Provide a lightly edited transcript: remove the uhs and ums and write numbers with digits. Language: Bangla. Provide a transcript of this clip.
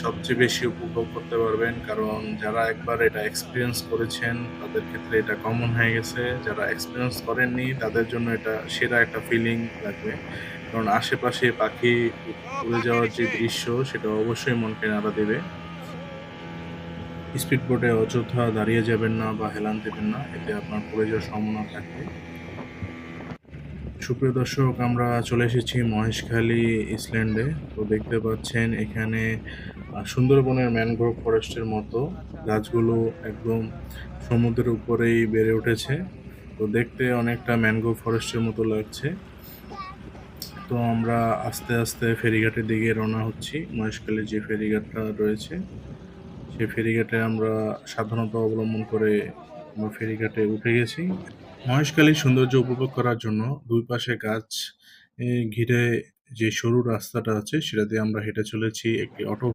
সবচেয়ে বেশি উপভোগ করতে পারবেন। কারণ যারা একবার এটা এক্সপেরিয়েন্স করেছেন তাদের ক্ষেত্রে এটা কমন হয়ে গেছে। যারা এক্সপেরিয়েন্স করেননি তাদের জন্য এটা সেরা একটা ফিলিং লাগবে। কারণ আশেপাশে পাখি উড়ে যাওয়ার যে দৃশ্য সেটা অবশ্যই মনকে নাড়া দেবে। স্পিড বোটে অযথা দাঁড়িয়ে যাবেন না বা হেলান দিবেন না। এতে আপনার পড়ে যাওয়ার সম্ভাবনা থাকে। সুপ্রিয় দর্শক, আমরা চলে এসেছি মহেশখালী ইসল্যান্ডে। তো দেখতে পাচ্ছেন এখানে সুন্দরবনের ম্যানগ্রোভ ফরেস্টের মতো গাছগুলো একদম সমুদ্রের উপরেই বেড়ে উঠেছে। তো দেখতে অনেকটা ম্যানগ্রোভ ফরেস্টের মতো লাগছে। তো আমরা আস্তে আস্তে ফেরিঘাটের দিকে রওনা হচ্ছি। মহেশখালীর যে ফেরিঘাটটা রয়েছে সেই ফেরিঘাটে আমরা সাবধানতা অবলম্বন করে আমরা ফেরিঘাটে উঠে গেছি। মহেশখালীর সৌন্দর্য উপভোগ করার জন্য দুই পাশে গাছ ঘিরে যে সরু রাস্তাটা আছে সেটা দিয়ে আমরা হেঁটে চলেছি একটি অটো